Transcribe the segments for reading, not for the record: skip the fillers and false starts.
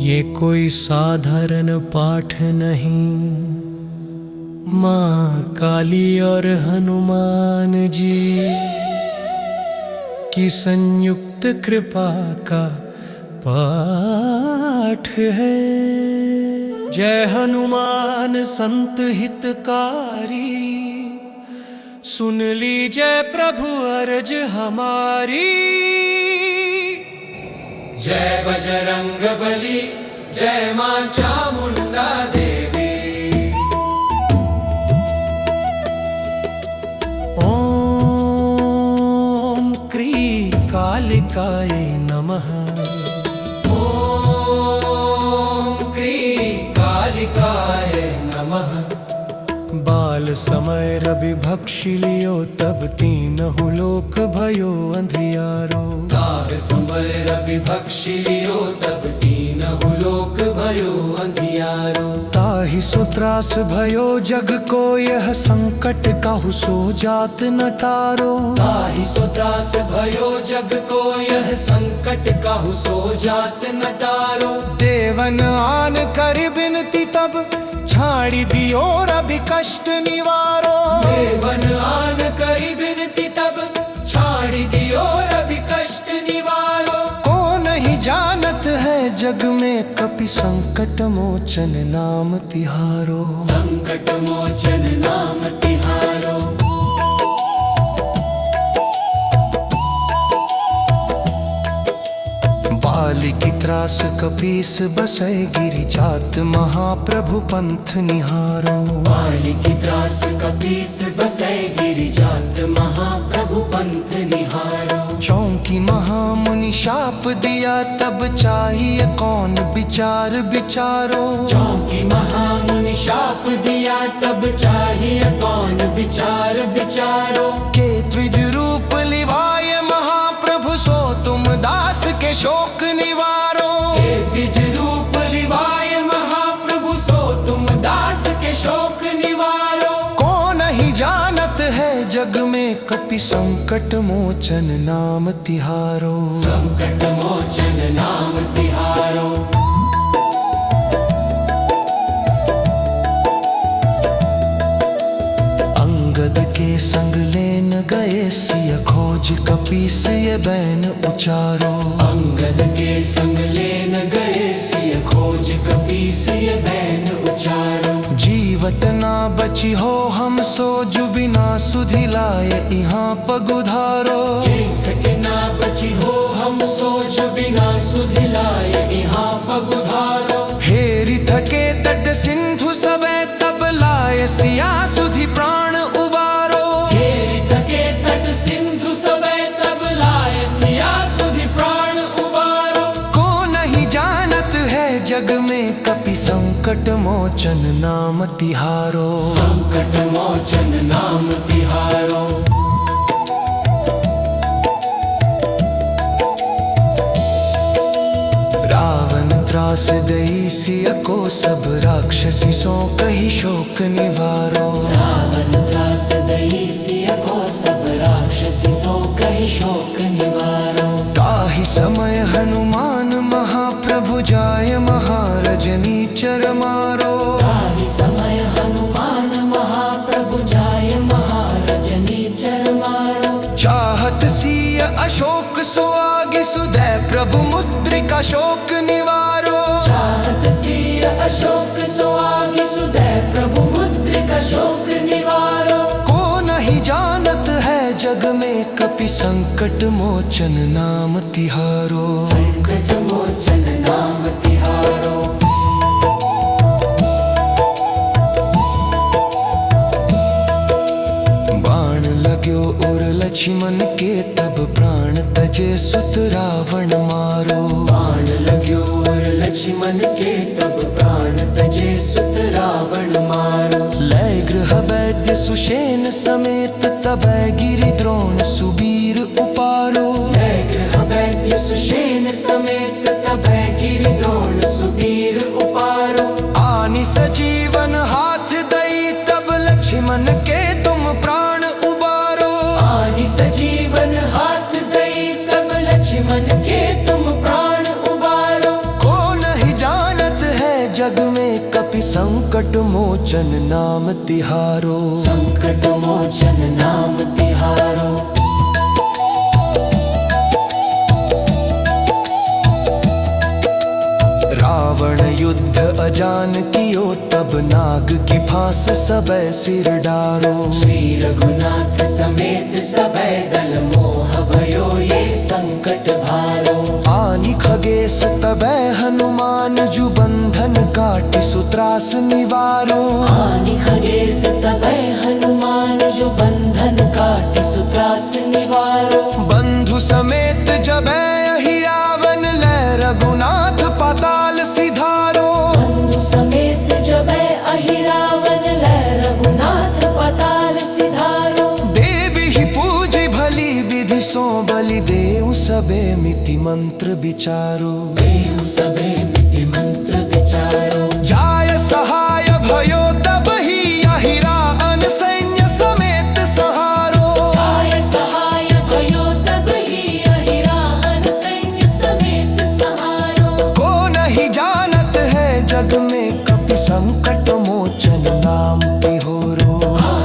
ये कोई साधारण पाठ नहीं, माँ काली और हनुमान जी की संयुक्त कृपा का पाठ है। जय हनुमान संत हितकारी, सुन लीजिए प्रभु अर्ज हमारी। जय बजरंग बली, जय मां चामुंडा देवी। ओम क्री कालिकाय नमः। ओम क्री कालिकाय नमः। बाल समय रवि भक्षि लियो, तब तीनहु लोक भयो अंधियारो। बाल समय रवि भक्षि लियो, तब तीनहु लोक भयो अंधियारो। ताहि सो त्रास भयो जग को, यह संकट काहू सो जात न तारो। ताहि सो त्रास भयो जग को, यह संकट काहू सो जात न तारो। देवन आन कर बिनती, तब छाड़ी दियो रवि कष्ट निवारो। देवन आन करी बिनती, तब छाड़ी दियो रवि कष्ट निवारो। को नहीं जानत है जग में, कपि संकट मोचन नाम तिहारो। संकट मोचन नाम तिहारो। बाली की त्रास कपीस बसै, गिरि जात महाप्रभु पंथ निहारो। बाली की त्रास कपीस बसै, गिरि जात महाप्रभु पंथ निहारो। चौंकी महामुनि शाप दिया, तब चाहिए कौन विचार विचारो। चौंकी महामुनि शाप दिया, तब चाहिए कौन विचार विचारो। के द्विज रूप लिवाए महाप्रभु, सो तुम दास के शोक निवारो। के द्विज रूप लिवाए महाप्रभु, सो तुम दास के शोक निवारो। को नहीं जानत है जग में, कपि संकट मोचन नाम तिहारो। संकट मोचन नाम तिहारो। अंगद के संग लेन गए, सिय खोज कपीस ये बैन उचारो। अंगद के संग लेन गए, सिय खोज कपीस ये बैन उचारो। जीवत ना बची हो हम सो, जु बिना सुधि लाए यहाँ पगुधारो। जीवत ना बची हो हम सो, जु बिना सुधि लाए यहाँ पगुधारो। हेरि थके तट सिंधु सबे, तब लाए सिया सुधि प्राण उबारो। हेरि थके तट सिंधु सबे, तब लाए सिया सुधि प्राण उबारो। को नहीं जानत है जग में, कपि संकट मोचन नाम तिहारो। संकट मोचन नाम तिहारो। रावण त्रास दई सिय को, सब राक्षसी सो कही शोक निवारो। रावण त्रास दई सिय को, सब राक्षसी सो कही शोक निवारो। ताहि समय हनुमान महाप्रभु, जाय महारजनी चर मारो। ताहि समय हनुमान महाप्रभु, जाय महारजनी चर मारो। चाहत सिय अशोक सो आगे, सुदय प्रभु मुद्रिका शोक निवारो। चाहत सिय अशोक सो आगे, सुदय प्रभु मुद्रिका शोक निवारो। को नहीं जानत है जग में, कपि संकट मोचन नाम तिहारो। संकट मोचन नाम तिहारो। बाण लाग्यो और लक्ष्मण के, तब प्राण तजे सुत रावण मारो। बाण लाग्यो और लक्ष्मण के, तब प्राण तजे सुत रावण मारो। लय गृह वैद्य सुषेण समेत, तब गिरि द्रोण सुबीर उपारो। लय गृह वैद्य सुषेण समेत, तब गिरि द्रोण सुबीर उपारो। आनि सजीवन हाथ दई, तब लक्ष्मण के तुम प्राण उबारो। आनि सजीवन हाथ दई, तब लक्ष्मण के तुम प्राण उबारो। को नहीं जान संकट मोचन नाम तिहारो, संकट मोचन नाम तिहारो। रावण युद्ध अजान कियो, तब नाग की फांस सबे सिर डारो। श्री रघुनाथ समेत सबे दल, मोह भयो ये संकट भारो। आनि खगेश तबै हनुमान, जु बंधन काटि सुत्रास निवारो। आनि खगेश तबै हनुमान, जो बंधन काटि सुत्रास निवारो। बंधु समेत जबै अहि रावण, लै रघुनाथ पाताल सिधारो। बंधु समेत जबै अहि रावण, लै रघुनाथ पाताल सिधारो। देवी ही पूजी भली विधि सो, बलि देउ सबे मिति मंत्र विचारो। देउ सबे मिति मंत्र विचारो। जाय सहाय भयो तब ही, अहि रावण सैन्य समेत सहारो। जाय सहाय भयो तब ही, अहि रावण सैन्य समेत सहारो। को नहीं जानत है जग में, कपि संकट मोचन नाम तिहोरो।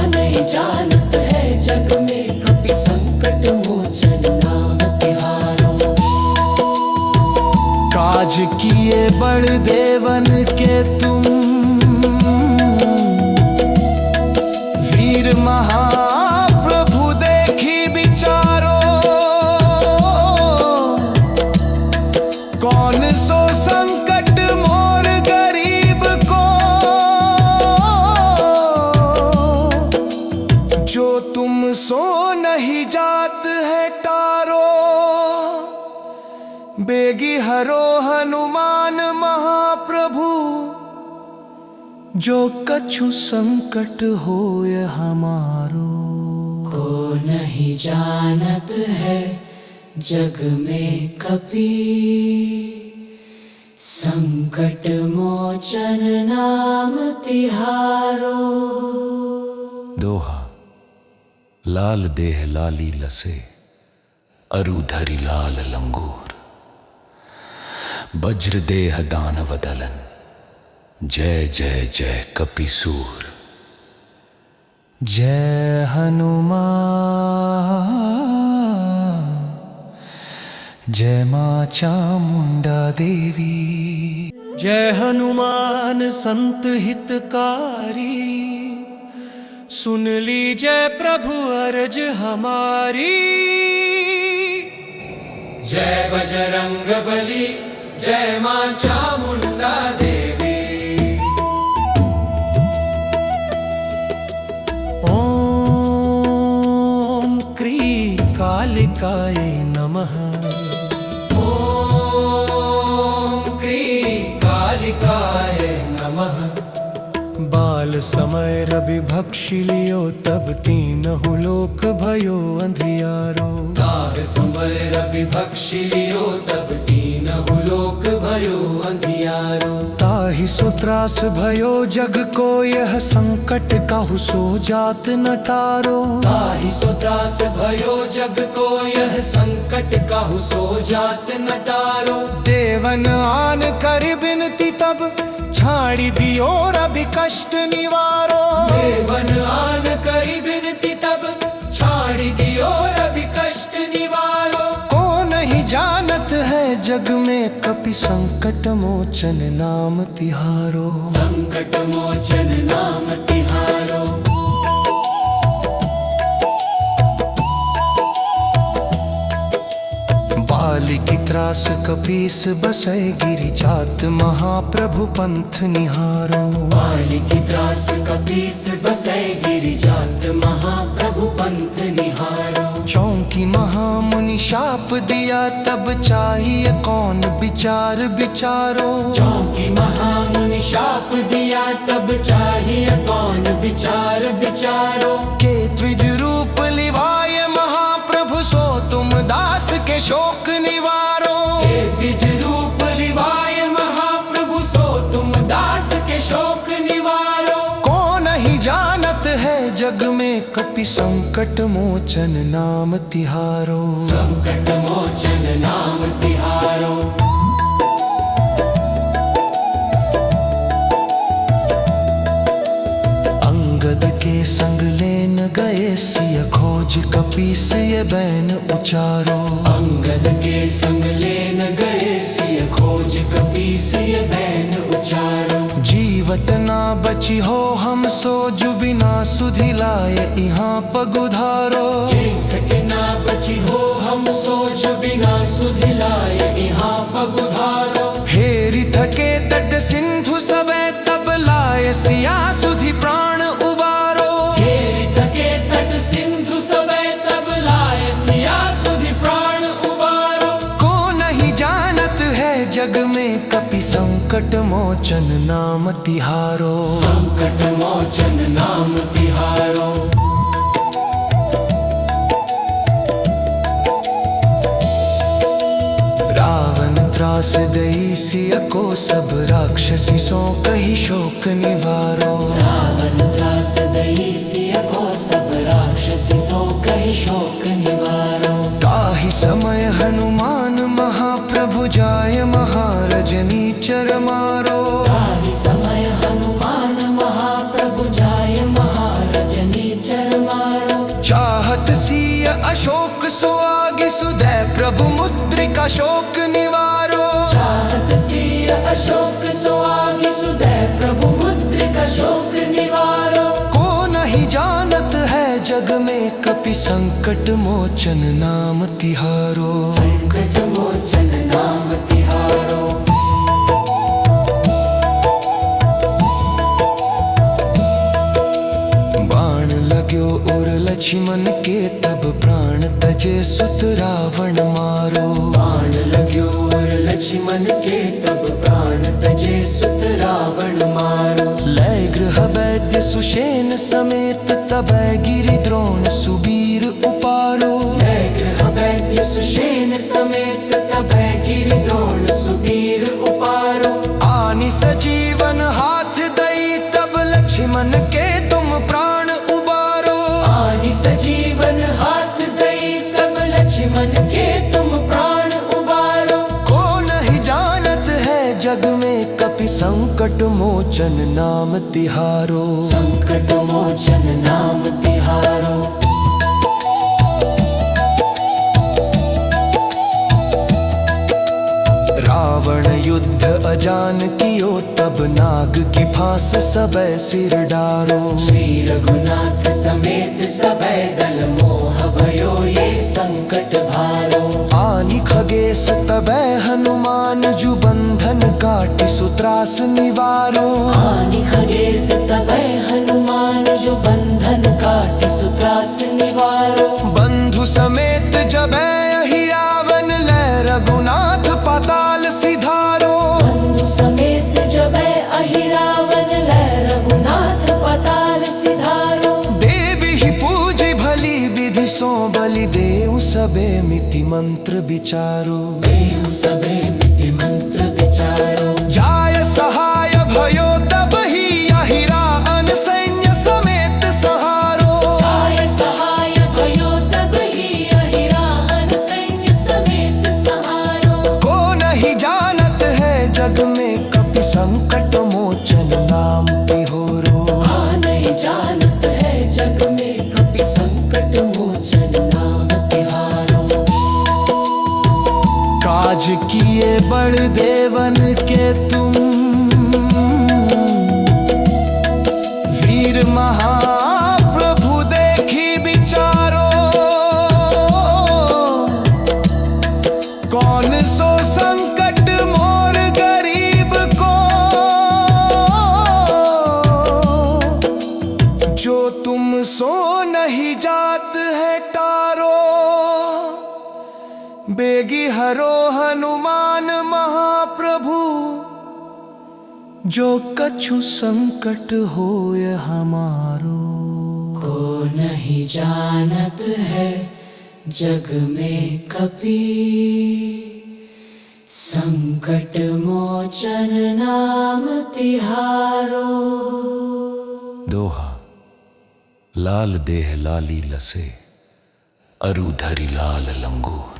नहीं जानत है जग में, कपि संकट मोचन नाम तिहारो। काज किए बड़ देवन के तुम, वीर महाप्रभु देखी विचारो। कौन सो संकट मोर गरीब को, जो तुम सो नहीं जात है टारो। बेगी हरो हनुमान महाप्रभु, जो कछु संकट होय हमारो। को नहीं जानत है जग में कपि, संकट मोचन नाम तिहारो। दोहा। लाल देह लाली लसे, अरु धरि लाल लंगूर। वज्र देह दानव दलन, जय जय जय कपिसूर। जय हनुमान, जय मां चामुंडा देवी। जय हनुमान संत हितकारी, सुन लीजय प्रभु अर्ज हमारी। जय बजरंग बली, जय मां चामुंडा देवी। ओम क्री कालिकाय नमः। ओम क्री कालिकाय नमः। बाल समय रवि भक्षि लियो, तब तीनहु लोक भयो अंधियारो। काल समय रवि भक्षि लियो, तब तीनहु लोक भयो अंधियारो। ताहि सो त्रास भयो जग को, यह संकट काहू सो जात न टारो। ताहि सो त्रास भयो जग को, यह संकट काहू सो जात न टारो। देवन आन कर बिनती, तब छाड़ी दियो रवि कष्ट निवारो। देवन आन करी बिनती, तब छाड़ी दियो रवि कष्ट निवारो। को नहीं जानत है जग में, कपि संकट मोचन नाम तिहारो। संकट मोचन नाम तिहारो। बाली की त्रास कपीस बसै, गिरि जात महाप्रभु पंथ निहारो। बाली की त्रास कपीस बसै, गिरि जात महाप्रभु पंथ निहारो। चौंकी महामुनि शाप दिया, तब चाहिए कौन विचार विचारो। चौंकी महामुनि शाप दिया, तब चाहिए कौन विचार विचारो। के द्विज रूप लिवाय महाप्रभु, सो तुम दास के शोक निवारो। के द्विज रूप लिवाय महाप्रभु, सो तुम दास के शोक निवारो। को नहीं जानत है जग में, कपि संकट मोचन नाम तिहारो। संकट मोचन नाम तिहारो। कपीस ये बैन उचारो। अंगद के संग लेन गए सिय खोज कपीस ये बैन उचारो। जीवत ना बची हो हम सो जु बिना सुधि लाए यहाँ पगुधारो। के ना बची हो हम सोच बिना सुधि लाए यहाँ पगुधारो। हेरी थके तट सिंधु सबे तब लाए सिया सुधि प्राण उबारो। हेरी थके तट सिंधु सबे तब लाए सिया सुधि प्राण उबारो। को नहीं जानत है जग में कपि संकट मोचन नाम तिहारो। संकट मोचन नाम तिहारो। रावण त्रास दई सिय को सब राक्षसी सो कही शोक निवारो। रावण त्रास दई सिय को सब राक्षसी सो कही शोक निवारो। ताहि समय हनुमान महाप्रभु जाय महारजनी चर मारो। ताहि समय हनुमान महाप्रभु जाय महारजनी चर मारो। चाहत सिय अशोक सो आगे सुदय प्रभु मुद्रिका शोक निवारो। चाहत सिय अशोक सो आगे सुदय प्रभु मुद्रिका शोक निवारो। को नहीं जानत है जग में कपि संकट मोचन नाम तिहारो। संकट मोचन नाम तिहारो। बाण लाग्यो और लक्ष्मण के तब प्राण तजे सुत रावण मारो। बाण लाग्यो और लक्ष्मण के तब प्राण तजे सुत रावण मारो। लय गृह वैद्य सुषेण समेत तब गिरि द्रोण सुबीर उपारो। लय गृह वैद्य सुषेण समेत तब गिरि द्रोण सुबीर उपारो। आनि सजीवन हाथ दई तब लक्ष्मण के तुम प्राण उबारो। आनि सजीवन हाथ दई तब लक्ष्मण के तुम प्राण उबारो। को नहीं जानत है जग में कपि संकट मोचन नाम तिहारो। संकट मोचन नाम तिहारो। रावण युद्ध अजान कियो तब नाग की फांस सबे सिर डारो। श्री रघुनाथ समेत सबे दल मोह भयो ये संकट भारो। आनि खगेश तबै हनुमान जु बंधन काटि सुत्रास निवारो। आनि खगेश तबै हनुमान जो बंधन काटि सुत्रास निवारो। बंधु समेत जबै अहि रावण लय रघुनाथ पाताल सिधारो। बंधु समेत जबै अहि रावण लय रघुनाथ पाताल सिधारो। देवी ही पूजी भली विधि सो बलि देव सबे मिति मंत्र विचारो। देव सबे मिति मंत्र विचारो। जाय सहाय भयो तब ही अहि रावण सैन्य समेत सहारो। जाय सहाय भयो तब ही अहि रावण सैन्य समेत सहारो। को नहीं जानत है जग में कपि संकट मोचन नाम तिहोरो। नहीं जानत है जग में कपि संकट मोचन नाम तिहारो। काज किए बड़ देवन के तुम वीर महाप्रभु देखी विचारो। कौन सो संकट मोर गरीब को जो तुम सो नहीं जात है टारो। बेगी हरो हनुमान महाप्रभु जो कछु संकट होय हमारो। को नहीं जानत है जग में कपि संकट मोचन नाम तिहारो। दोहा लाल देह लाली लसे अरु धरि लाल लंगूर।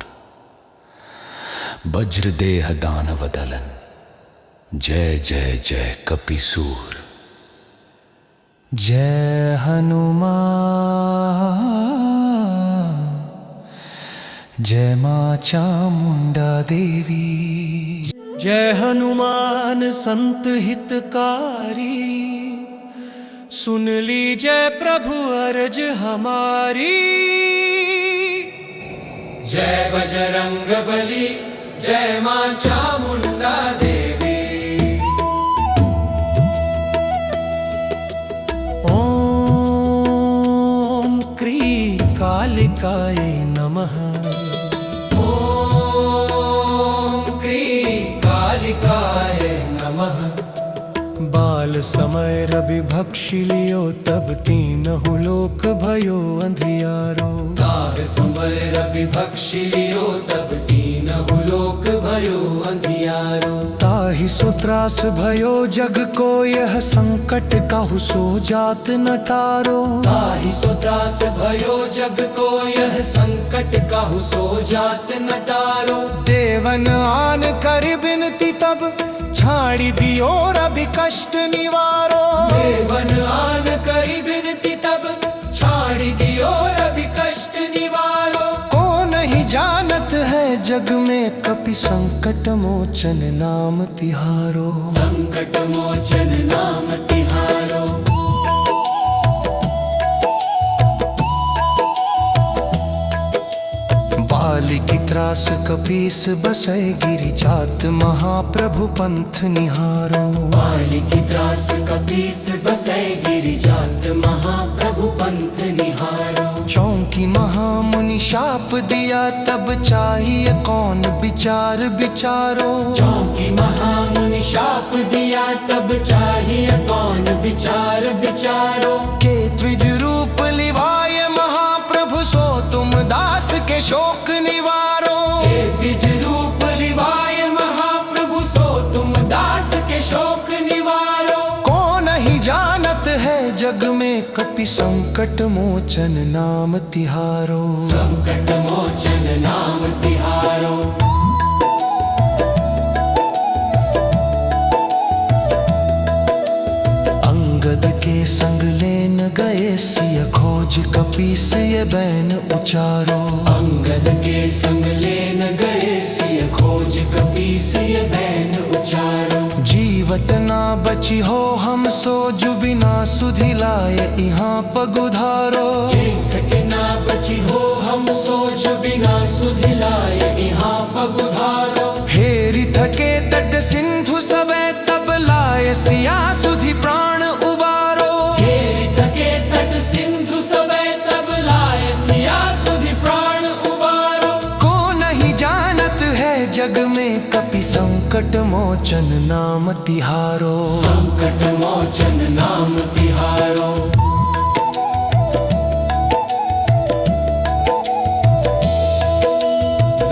वज्र देह दानव दलन जय जय जय कपिसूर। जय हनुमान। जय माँ चामुंडा देवी। जय हनुमान संत हितकारी, सुन लीजिए प्रभु अर्ज हमारी। जय बजरंग बली, जय माँ चामुंडा देवी। ओम क्री कालिकाय नमः। ओम क्री कालिकाय नमः। बाल समय रवि भक्षी लियो, तब तीनहु लोक भयो अंधियारो। बाल समय रवि भक्षी लियो, तब तीनहु लोक भयो अंधियारो। ताहि सो त्रास भयो जग को, यह संकट काहू सो जात न तारो। ताहि सो त्रास भयो जग को, यह संकट काहू सो जात न तारो। देवन आन कर बिनती, तब छाड़ी दियो रवि कष्ट निवारो। देवन आन करी बिनती, तब छाड़ी दियो रवि कष्ट निवारो। को नहीं जानत है जग में, कपि संकट मोचन नाम तिहारो। संकट मोचन नाम तिहारो। बाली की त्रास कपीस बसै, गिरि जात महाप्रभु पंथ निहारो। बाली की त्रास कपीस बसै, गिरि जात महाप्रभु पंथ निहारो। चौंकी महामुनि शाप दिया, तब चाहिए कौन विचार विचारो। चौंकी महामुनि शाप दिया, तब चाहिए कौन विचार विचारो। के द्विज रूप लिवाए महाप्रभु, सो तुम दास के शोक निवारो। के द्विज रूप लिवाए महाप्रभु, सो तुम दास के शोक निवारो। को नहीं जानत है जग में, कपि संकट मोचन नाम तिहारो। संकट मोचन नाम तिहारो। अंगद के संग लेन गए, सिय खोज कपीस ये बैन उचारो। अंगद के संग लेन गए, सिय खोज कपीस ये बैन उचारो। जीवत ना बची हो हम सो, जु बिना सुधि लाए यहाँ पगुधारो। जीवत ना बची हो हम सो, जु बिना सुधि लाए यहाँ पगुधारो। हेरि थके तट सिंधु सबे, तब लाए सिया सुधि प्राण उबारो। हेरि थके तट सिंधु सबे, तब लाए सिया सुधि प्राण उबारो। को नहीं जानत है जग में, कपि संकट मोचन नाम तिहारो। संकट मोचन नाम तिहारो।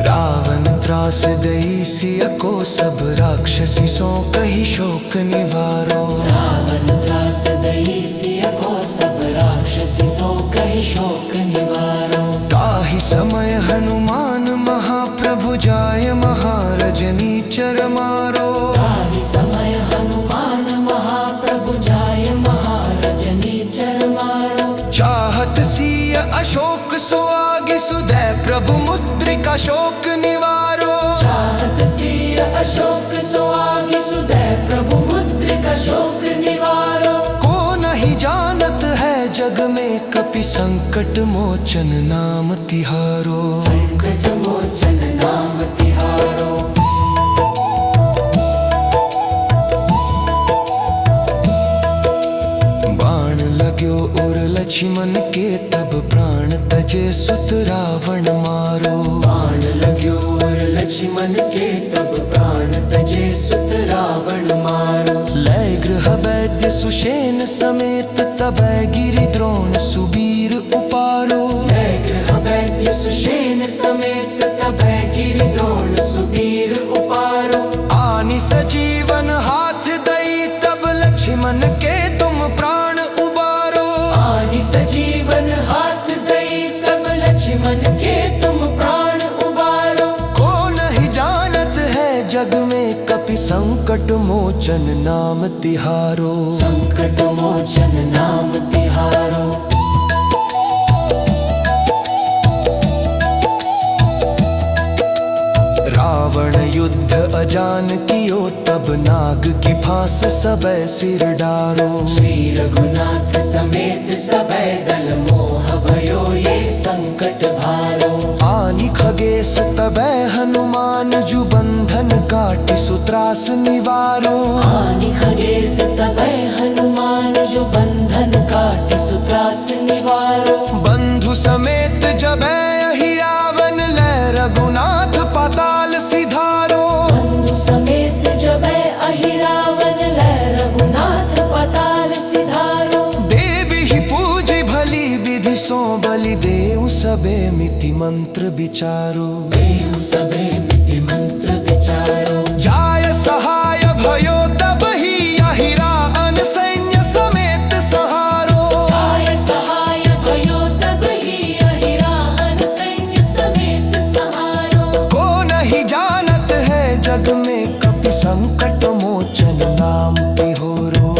रावण त्रास दई सिय को, सब राक्षसी सो कही शोक निवारो। रावण त्रास दई सिय को, सब राक्षसी सो कही शोक निवारो। ताहि समय हनुमान महाप्रभु, जाय महारजनी चर मारो। ताहि समय हनुमान महाप्रभु, जाय महारजनी चर मारो। चाहत सिय अशोक सो आगे, सुदय प्रभु मुद्रिका शोक निवारो। चाहत सिय अशोक सो आगे, सुदय प्रभु मुद्रिका शोक निवारो। को नहीं जानत है जग में, कपि संकट मोचन नाम तिहारो। संकट मोचन नाम तिहारो। बाण लाग्यो और लक्ष्मण के, तब प्राण तजे सुत रावण मारो। बाण लाग्यो और लक्ष्मण के, तब प्राण तजे सुत रावण मारो। लय गृह वैद्य सुषेण समेत, तब गिरि द्रोण सुबीर उपारो। लय गृह वैद्य सुषेण समेत, तब गिरि द्रोण सुबीर उपारो। आनि सजीवन हाथ दई, तब लक्ष्मण के तुम प्राण उबारो। आनि सजीवन हाथ दई, तब लक्ष्मण के तुम प्राण उबारो। को नहीं जानत है जग में, कपि संकट मोचन नाम तिहारो। संकट मोचन नाम तिहारो। रावण युद्ध अजान कियो, तब नाग की फांस सबे सिर डारो। श्री रघुनाथ समेत सबे दल मोह भयो ये संकट भारो। आनि खगेश तबै हनुमान, जु बंधन काटि सुत्रास निवारो। आनि खगेश तबै हनुमान, जो बंधन काटि सुत्रास निवारो। बंधु समेत जबै अहि रावण, लै रघुनाथ पाताल सिधारो। बंधु समेत जबै अहि रावण, लै रघुनाथ पाताल सिधारो। देवी ही पूजी भली विधि सो, बलि देउ सबे मिति मंत्र विचारो। देउ सबे मिति मंत्र विचारो। जाय सहाय भयो तब ही, अहि रावण सैन्य समेत सहारो। जाय सहाय भयो तब ही, अहि रावण सैन्य समेत सहारो। को नहीं जानत है जग में, कपि संकट मोचन नाम तिहोरो।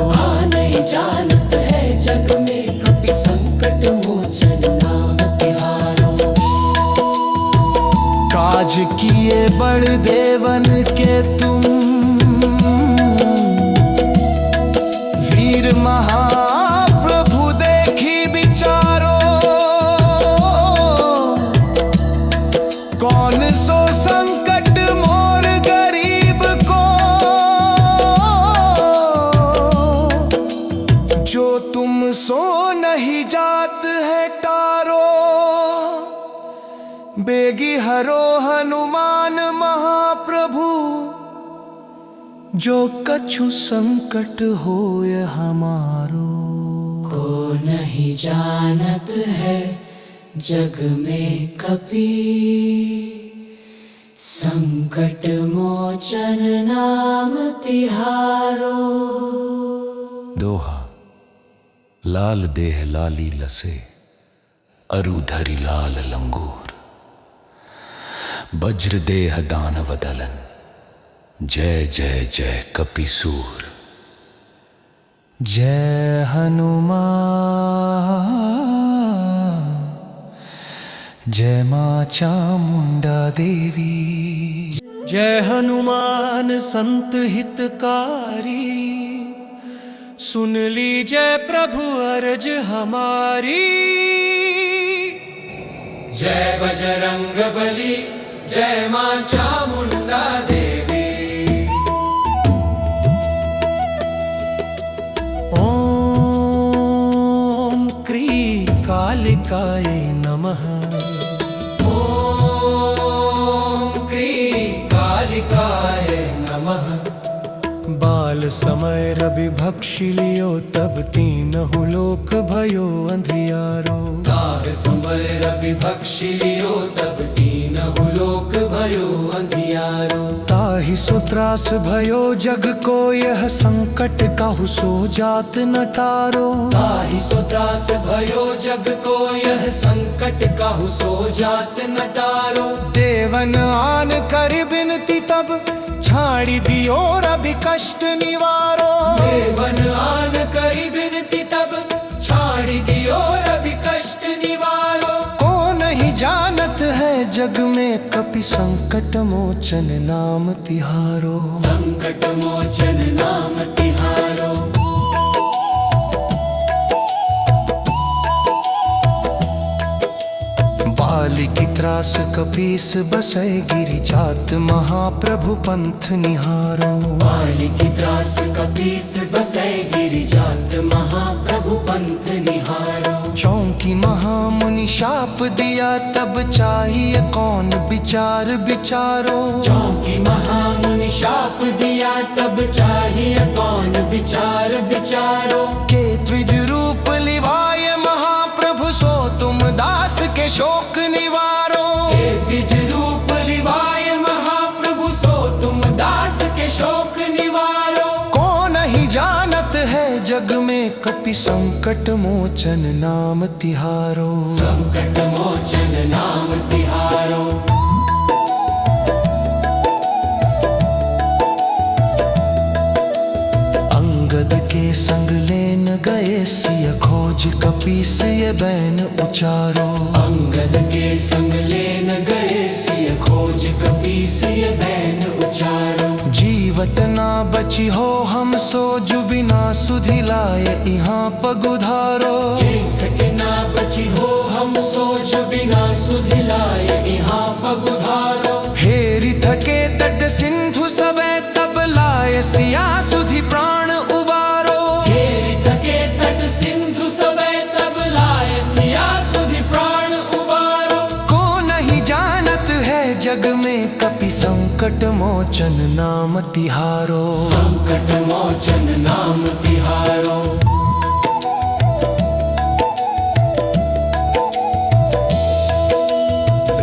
नहीं जानत है जग में, कपि संकट मोचन नाम तिहारो। काज किए बड़ देवन के तुम, वीर महाप्रभु देखी विचारो। कौन सो संकट मोर गरीब को, जो तुम सो नहीं जात है टारो। बेगी हरो हनुमान महाप्रभु, जो कछु संकट होय हमारो। को नहीं जानत है जग में कपि, संकट मोचन नाम तिहारो। दोहा। लाल देह लाली लसे, अरु धरि लाल लंगूर। वज्र देह दानव दलन, जय जय जय कपिसूर। जय हनुमान, जय मां चामुंडा देवी। जय हनुमान संत हितकारी, सुन लीजय प्रभु अर्ज हमारी। जय बजरंग बली, जय मां चामुंडा देवी। ओम क्री कालिकाय नमः। ओम क्री कालिकाय नमः। बाल समय रवि भक्षि लियो, तब तीनहु लोक भयो अंधियारो। काल समय रवि भक्षि लियो, तब तीनहु लोक भयो अंधियारो। ताहि सो त्रास भयो जग को, यह संकट काहू सो जात न टारो। ताहि सो त्रास भयो जग को, यह संकट काहू सो जात न टारो। देवन आन कर बिनती तब, छाड़ी दियो रवि कष्ट निवारो। देवन आन करी बिनती तब, छाड़ी दियो रवि कष्ट निवारो। को नहीं जानत है जग में, कपि संकट मोचन नाम तिहारो। संकट मोचन नाम तिहारो। बाली की त्रास कपीस बसै, गिरि जात महाप्रभु पंथ निहारो। बाली की त्रास कपीस बसै, गिरि जात महाप्रभु पंथ निहारो। चौंकी महामुनि शाप दिया, तब चाहिए कौन विचार विचारो। चौंकी महामुनि शाप दिया, तब चाहिए कौन विचार विचारो। के द्विज रूप लिवाय महाप्रभु, सो तुम दास के शोक निवारो। के द्विज रूप लिवाय महाप्रभु, सो तुम दास के शोक निवारो। को नहीं जानत है जग में, कपि संकट मोचन नाम तिहारो। संकट मोचन नाम तिहारो। अंगद के संग लेन गए, सिय खोज कपीस ये बैन उचारो। अंगद के संग लेन गए, सिय खोज कपीस ये बैन जीवत ना बची हो हम सो जो बिना सुधि लाए यहाँ पगुधारो। जीवत ना बची हो हम सो जो बिना सुधि लाए यहाँ पगुधारो। हेरी थके तट सिंधु सबे तब लाए सिया सुधि प्राण उबारो। हेरी थके तट सिंधु सबे तब लाए सिया सुधि प्राण उबारो। को नहीं जानत है जग में कपि संकट मोचन नाम तिहारो। संकट मोचन नाम तिहारो।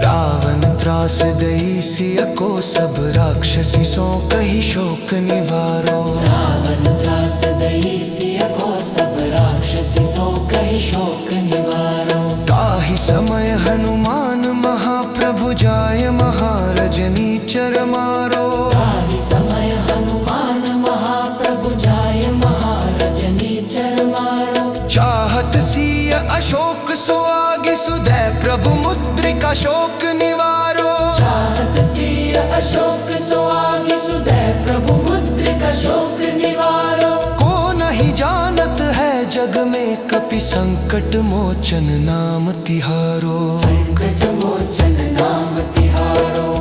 रावण त्रास दई सिय को सब राक्षसी सो कही शोक निवारो। रावण त्रास दई सिय को सब राक्षसी सो कही शोक निवारो। ताहि समय हनुमान महाप्रभु जाय महारजनी चर मारो। ताहि समय हनुमान महाप्रभु जाय महारजनी चर मारो। चाहत सिय अशोक सो आगे सुदय प्रभु मुद्रिका शोक निवारो। चाहत सिय अशोक सो आगे सुदय प्रभु मुद्रिका शोक निवारो। को नहीं जानत है जग में कपि संकट मोचन नाम तिहारो। संकट मोचन नाम तिहारो।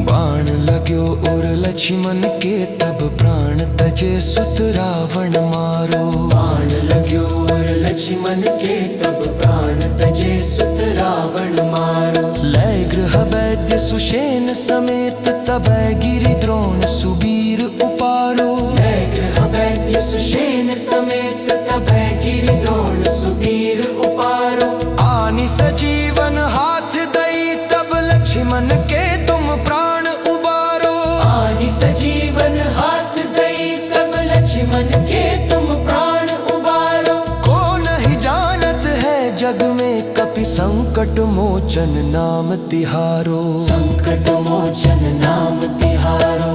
बाण लाग्यो और लक्ष्मण के तब प्राण तजे सुत रावण मारो। बाण लाग्यो और लक्ष्मण के तब प्राण तजे सुत रावण मारो। लय गृह वैद्य सुषेण समेत तब गिरि द्रोण सुबीर उपारो। लय गृह वैद्य सुषेण समेत तब गिरि द्रोण सुबीर उपारो। आनि सजीवन हाथ दई तब लक्ष्मण के तुम प्राण उबारो। आनि सजीवन हाथ दई तब लक्ष्मण के तुम प्राण उबारो। को नहीं जानत है जग में कपि संकट मोचन नाम तिहारो। संकट मोचन नाम तिहारो।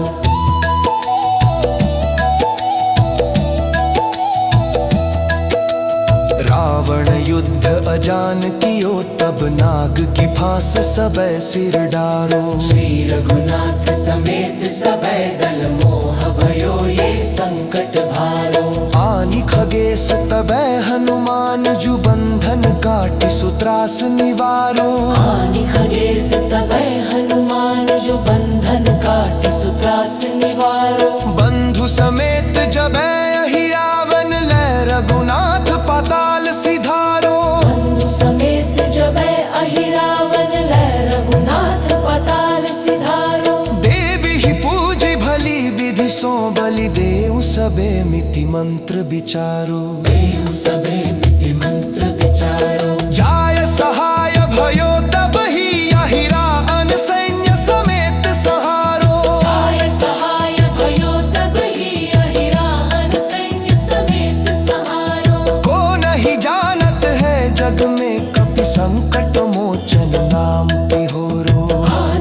रावण युद्ध अजान कियो तब नाग की फांस सबे सिर डारो। श्री रघुनाथ समेत सबे दल मोह भयो ये संकट भारो। आनि खगेश तबै हनुमान जु बंधन काटि सुत्रास निवारो। आनि खगेश तबै हनुमान जो बंधन काटि सुत्रास निवारो। बंधु समेत जबै अहि रावण लय रघुनाथ पाताल सिधारो। बंधु समेत जबै अहि रावण लय रघुनाथ पाताल सिधारो। देवी ही पूजी भली विधि सो बलि देव सबे मिति मंत्र विचारो। देव सबे मिति मंत्र विचारो। जाय सहाय भयो तब ही अहि रावण सैन्य समेत सहारो। जाय सहाय भयो तब ही अहि रावण सैन्य समेत सहारो। को नहीं जानत है जग में कपि संकट मोचन नाम तिहोरो।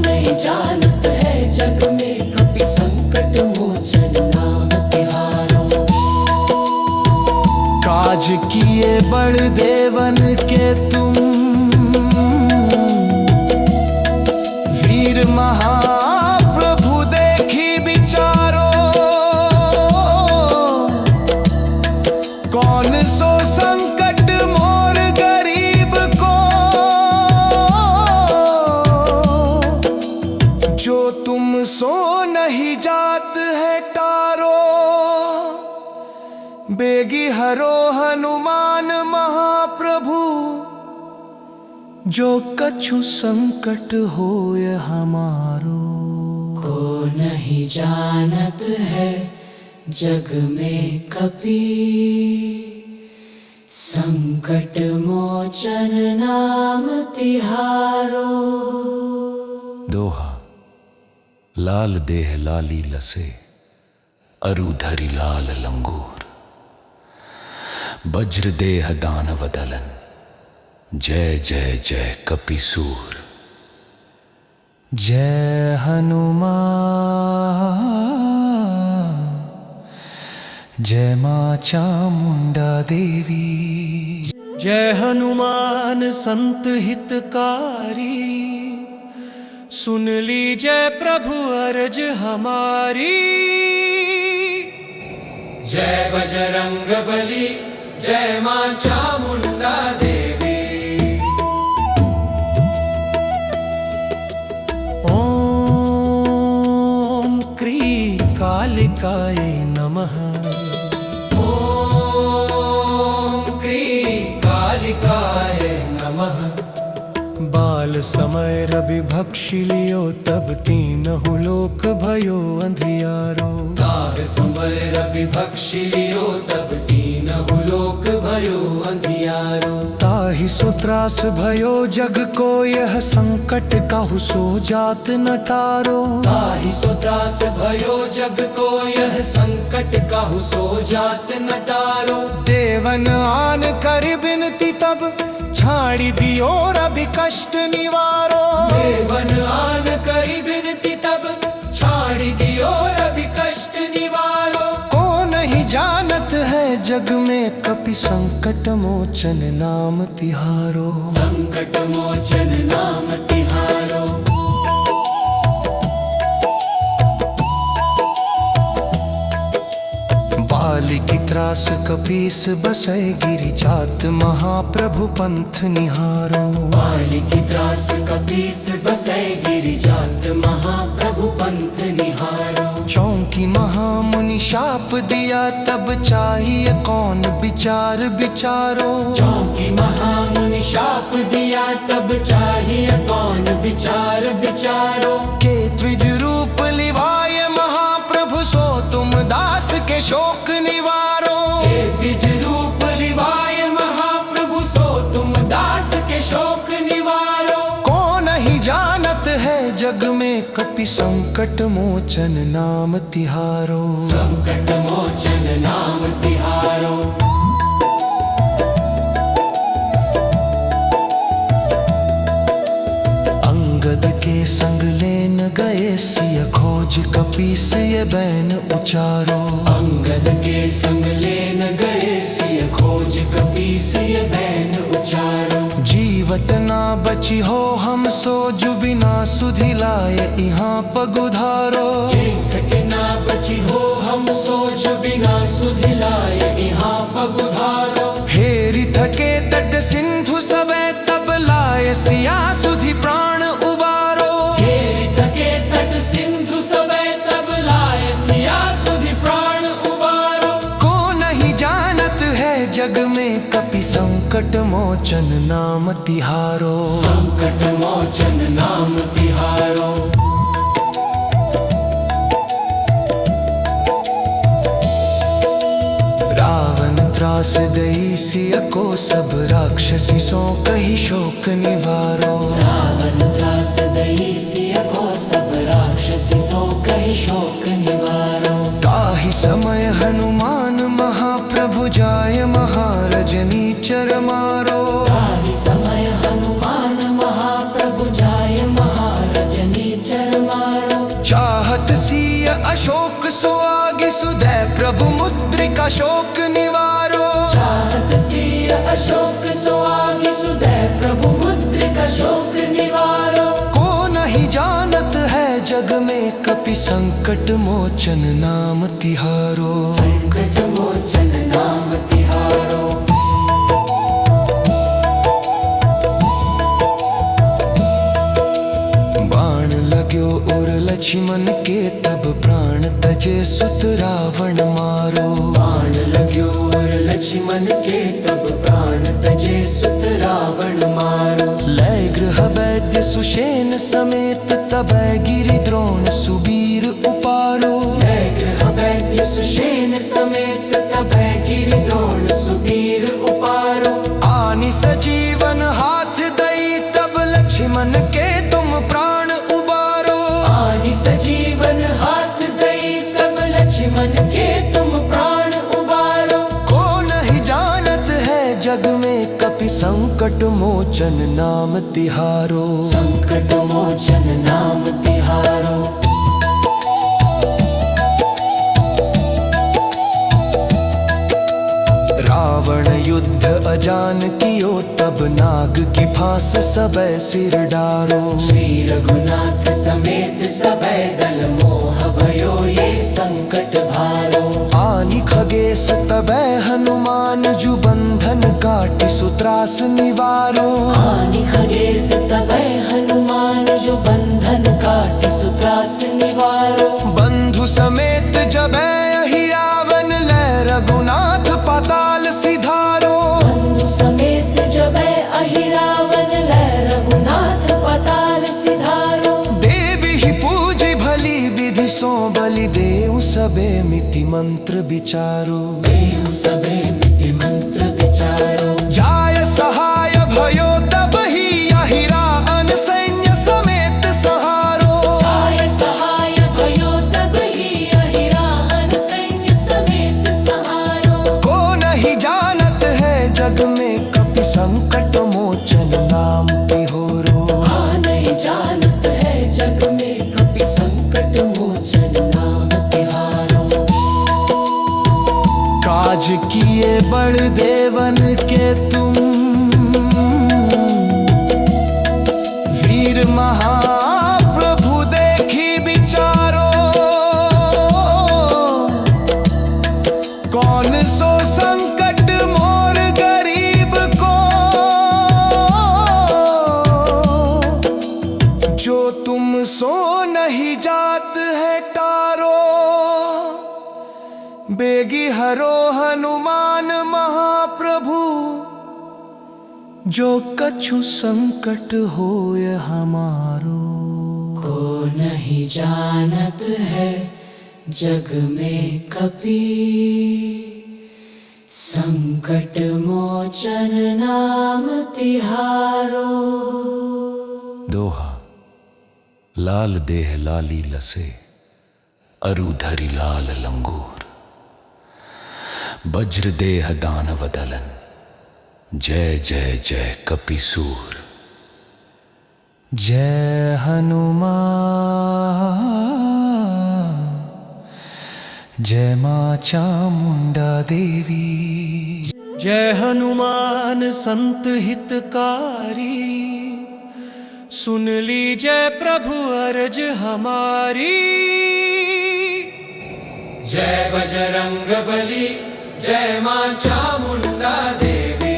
नहीं जानत है जग में कपि संकट मोचन नाम तिहारो। काज किए बड़ देवन के तुम वीर महाप्रभु देखी विचारो। कौन सो संकट मोर गरीब को जो तुम सो नहीं जात है टारो। बेगी हरो हनुमान महाप्रभु जो कछु संकट होय हमारो। को नहीं जानत है जग में कपि संकट मोचन नाम तिहारो। दोहा लाल देह लाली लसे अरु धरि लाल लंगूर। वज्र देह दानव दलन जय जय जय कपिसूर। जय हनुमान जय मां चामुंडा देवी। जय हनुमान संत हितकारी, सुन लीजिए प्रभु अर्ज हमारी। जय बजरंग बली, जय मां चामुंडा देवी। ओम क्री कालिकाय नमः। ओम क्री कालिकाय नमः। बाल समय रवि भक्षि लियो, तब तीनहु लोक भयो अंधियारो। बाल समय रवि भक्षि लियो, तब तीनहु लोक भयो अंधियारो। ताहि सो त्रास भयो जग को, यह संकट काहू सो जात न टारो। ताहि सो त्रास भयो जग को, यह संकट काहू सो जात न टारो। देवन आन कर बिनती, तब छाड़ी दियो रवि कष्ट निवारो। देवन आन करी बिनती, तब छाड़ी दियो रवि कष्ट निवारो। को नहीं जानत है जग में, कपि संकट मोचन नाम तिहारो। संकट मोचन नाम तिहारो। बाली की त्रास कपीस बसै, गिरि जात महाप्रभु पंथ निहारो। बाली की त्रास कपीस बसै, गिरि जात महाप्रभु पंथ निहारो। चौंकी महामुनि शाप दिया, तब चाहिए कौन विचार विचारो। चौंकी महामुनि शाप दिया, तब चाहिए कौन विचार विचारो। के द्विज रूप लिवाए महाप्रभु, सो तुम दास के शोक निवारो। के द्विज रूप लिवाए महाप्रभु, सो तुम दास के शोक निवारो। को नहीं जानत है जग में, कपि संकट मोचन नाम तिहारो। संकट मोचन नाम तिहारो। अंगद के संग लेन गए, सिय खोज कपीस ये बैन उचारो। अंगद के संग लेन गए, सिय खोज कपीस ये बैन उचारो। जीवत ना बची हो हम सो, जु बिना सुधि लाए यहाँ पगुधारो। जीवत ना बची हो हम सो, जु बिना सुधि लाए यहाँ पगुधारो। हेरि थके तट सिंधु सबे, तब लाए सिया सुधि प्राण उबारो। हेरि थके तट सिंधु सबे, तब लाए सिया सुधि प्राण उबारो। को नहीं जानत है जग में, कपि संकट मोचन नाम तिहारो। संकट मोचन नाम तिहारो। रावण त्रास दई सिय को, सब राक्षसी सो कही शोक निवारो। रावण त्रास दई सिय को, सब राक्षसी सो कही शोक निवारो। ताहि समय हनुमान महाप्रभु, जाय महारजनी चर मारो। ताहि समय हनुमान महाप्रभु, जाय महारजनी चर मारो। चाहत सिय अशोक सो आगे, सुदय प्रभु मुद्रिका शोक निवारो। चाहत सिय अशोक सो आगे, सुदय प्रभु मुद्रिका शोक निवारो। को नहीं जानत है जग में, कपि संकट मोचन नाम तिहारो। संकट मोचन नाम तिहारो। बाण लाग्यो और लक्ष्मण के, तब प्राण तजे सुत रावण मारो। बाण लाग्यो और लक्ष्मण के, तब प्राण तजे सुत रावण मारो। लय गृह वैद्य सुषेण समेत, तब गिरि द्रोण सुबीर उपारो। लय गृह वैद्य सुषेण समेत, तब गिरि द्रोण सुबीर उपारो। आनि सजीवन हाथ दई, तब लक्ष्मण के तुम प्राण उबारो। आनि सजीवन हाथ दई, तब लक्ष्मण के तुम प्राण उबारो। को नहीं जानत है जग में, कपि संकट मोचन नाम तिहारो। संकट मोचन नाम तिहारो। रावण युद्ध अजान कियो तब नाग की फांस सबे सिर डारो। श्री रघुनाथ समेत सबे दल मोह भयो ये संकट भारो। आनि खगेश तबै हनुमान जु बंधन काटि सुत्रास निवारो। आनि खगेश तबै हनुमान जो बंधन काटि सुत्रास निवारो। बंधु समेत जबै अहि रावण लै रघुनाथ पाताल सिधारो। बंधु समेत जबै अहि रावण लै रघुनाथ पाताल सिधारो। देवी ही पूजी भली विधि सो बलि देउ सबे मिति मंत्र विचारो। देव सबे मिति मंत्र विचारो। जाय सहाय भयो तब ही अहि रावण सैन्य समेत सहारो। जाय सहाय भयो तब ही अहि रावण सैन्य समेत सहारो। को नहीं जानत है जग में कपि संकट मोचन नाम तिहोरो। नहीं जानत है जग में कपि संकट मोचन नाम तिहारो। काज किए बड़ देवन के तुम वीर महाप्रभु देखी विचारो। कौन सो संकट मोर गरीब को जो तुम सो नहीं जात है टारो। बेगी हरो हनुमान महाप्रभु जो कछु संकट होय हमारो। को नहीं जानत है जग में कपि संकट मोचन नाम तिहारो। दोहा लाल देह लाली लसे अरु धरि लाल लंगूर। वज्र देह दानव दलन जय जय जय कपिसूर। जय हनुमान जय मां चामुंडा देवी। जय हनुमान संत हितकारी सुन लीजय प्रभु अर्ज हमारी। जय बजरंग बली जय मां चामुंडा देवी।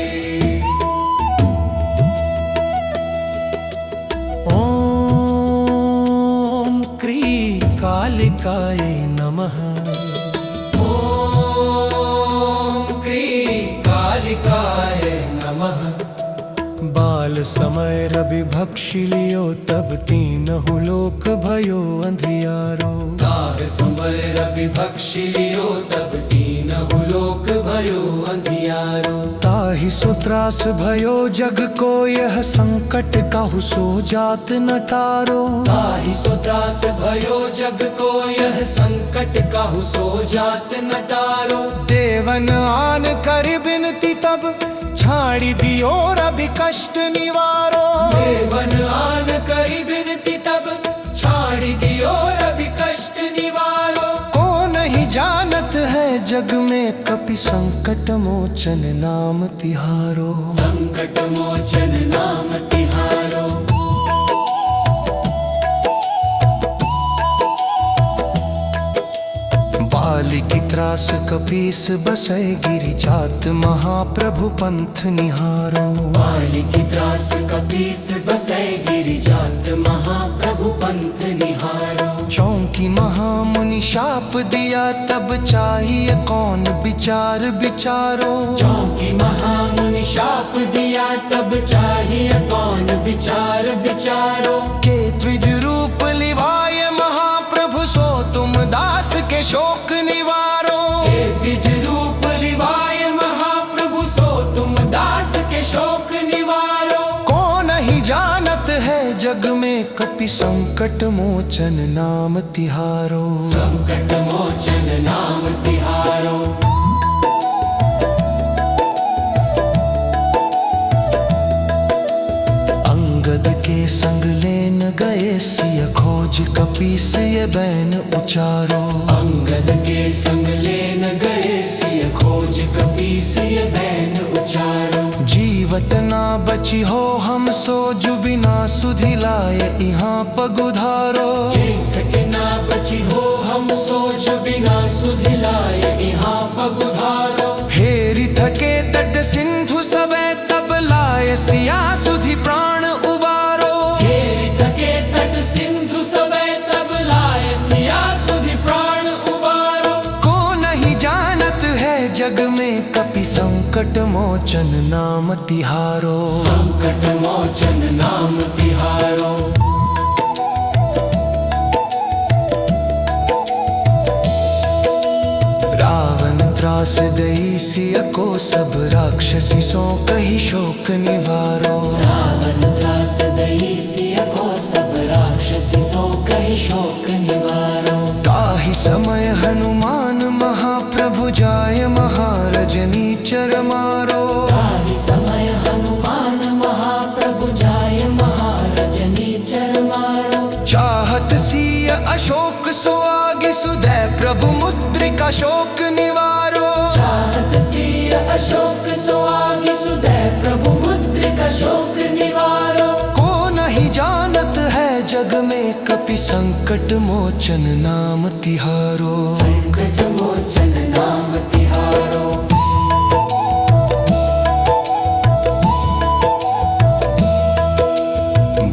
ओम क्री कालिकाय नमः। ओम क्री कालिकाय नमः। बाल समय रवि भक्षि लियो तब तीनहु लोक भयो अंधियारो। काल समय रवि भक्षि लियो तब तीनहु लोक भयो अंधियारो। ताहि सुत्रास भयो जग को यह संकट काहू सो जात न टारो। ताहि सो त्रास भयो जग को यह संकट काहू सो जात न टारो। देवन आन कर बिनती तब छाड़ी दियो रवि कष्ट निवारो। देवन आन करी बिनती तब छाड़ी दियो रवि कष्ट निवारो। को नहीं जानत है जग में कपि संकट मोचन नाम तिहारो। संकट मोचन नाम तिहारो। बाली की त्रास कपीस बसै गिरि जात महाप्रभु पंथ निहारो। बाली की त्रास कपीस बसै गिरि जात महाप्रभु पंथ निहारो। चौंकी महामुनि शाप दिया तब चाहिए कौन विचार विचारो। चौंकी महामुनि शाप दिया तब चाहिए कौन विचार विचारो। के द्विज रूप लिवाय महाप्रभु सो तुम दास के शोक निवारो। के द्विज रूप लिवाय महाप्रभु सो तुम दास के शोक निवारो। को नहीं जानत है जग में कपि संकट मोचन नाम तिहारो। संकट मोचन नाम तिहारो। अंगद के संग लेन गए सिय खोज कपीस ये बैन उचारो। अंगद के संग लेन गए सिय खोज कपीस ये बैन उचारो। जीवत ना बची हो हम सो जो बिना सुधि लाए यहाँ पगुधारो। जीवत ना बची हो हम सो जो बिना सुधि लाए यहाँ पगुधारो। हेरी थके तट सिंधु सबे तब लाए सिया सुधि प्राण उबारो। हेरी थके तट सिंधु सबे तब लाए सिया सुधि प्राण उबारो। को नहीं जानत है जग में कपि संकट मोचन नाम तिहारो। संकट मोचन नाम तिहारो। रावण त्रास दई सिय को सब राक्षसी सो कही शोक निवारो। रावण त्रास दई सिय को सब राक्षसी सो कही शोक निवारो। ताहि समय हनुमान महाप्रभु जाय महारजनी चर मारो। ताहि समय हनुमान महाप्रभु जाय महारजनी चर मारो। चाहत सिय अशोक सो आगे सुदय प्रभु मुद्रिका शोक निवारो। चाहत सिय अशोक सो आगे सुदय प्रभु मुद्रिका शोक निवारो। को नहीं जानत है जग में कपि संकट मोचन नाम तिहारो। संकट मोचन नाम तिहारो।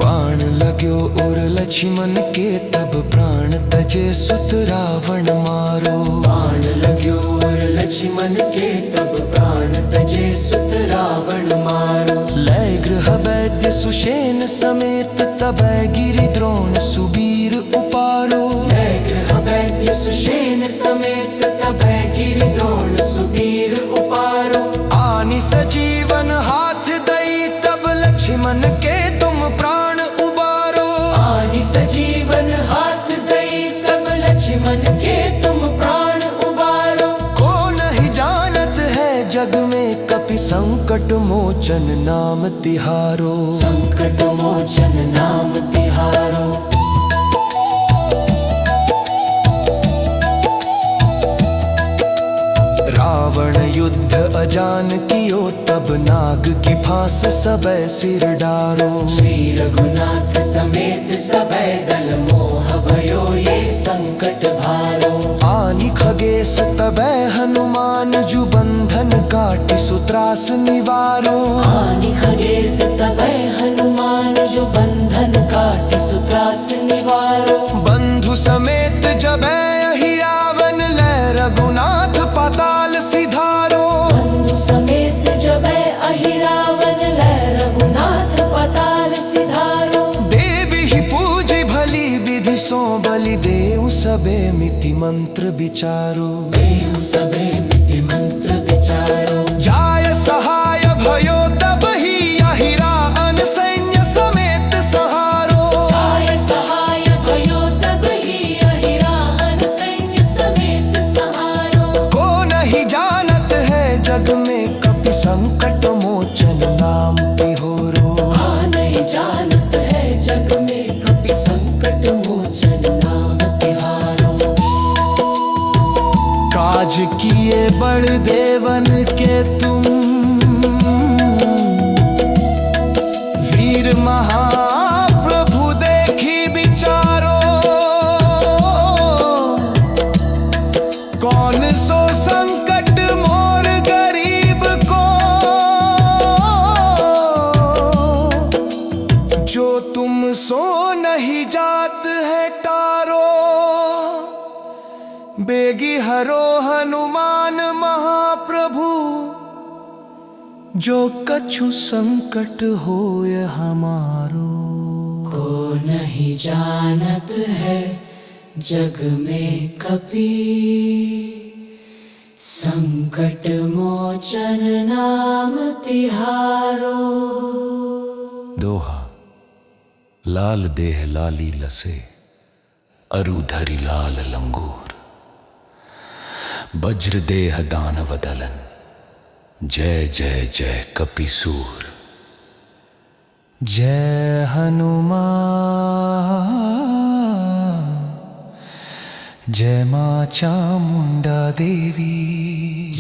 बाण लाग्यो और लक्ष्मण के तब प्राण तजे सुत रावण मारो। बाण लाग्यो और लक्ष्मण के तब प्राण तजे सुत रावण मारो। लय गृह वैद्य सुषेण समेत तब गिरि द्रोण सुबीर उपारो। लय गृह वैद्य सुषेण समेत तब गिरि द्रोण सुबीर उपारो। आनि सजीवन हाथ दई तब लक्ष्मण के तुम प्राण उबारो। आनि सजीवन हाथ दई तब लक्ष्मण के तुम प्राण उबारो। को नहीं जानत है जग में कपि संकट मोचन नाम तिहारो। संकट मोचन नाम तिहारो। रावण युद्ध अजान कियो तब नाग की फांस सबे सिर डारो। श्री रघुनाथ समेत सबे दल मोह भयो ये संकट भारो। आनि खगेश तबै हनुमान जु बंधन काटि सुत्रास निवारो। आनि खगेश तबै हनुमान जो बंधन काटि सुत्रास निवारो। बंधु समेत जबै अहि रावण लय रघुनाथ पाताल सिधारो। बंधु समेत जबै अहि रावण लय रघुनाथ पाताल सिधारो। देवी ही पूजी भली विधि सो बलि देव सबे मिति मंत्र विचारो। देव सबे मिति मंत्र विचारो। जाय सहाय भयो तब ही अहि रावण सैन्य समेत सहारो। जाय सहाय भयो तब ही अहि रावण सैन्य समेत सहारो। को नहीं जानत है जग में कपि संकट मोचन नाम तिहोरो। नहीं जानत है जग में कपि संकट मोचन नाम तिहारो। काज किए बड़ देवन के तुम वीर महाप्रभु देखी विचारो। कौन सो संकट मोर गरीब को जो तुम सो नहीं जात है टारो। बेगी हरो हनुमान महाप्रभु जो कछु संकट होय हमारो। को नहीं जानत है जग में कपि संकट मोचन नाम तिहारो। दोहा लाल देह लाली लसे अरु धरि लाल लंगूर। वज्र देह दानव दलन जय जय जय कपिसूर। जय हनुमान जय मां चामुंडा देवी।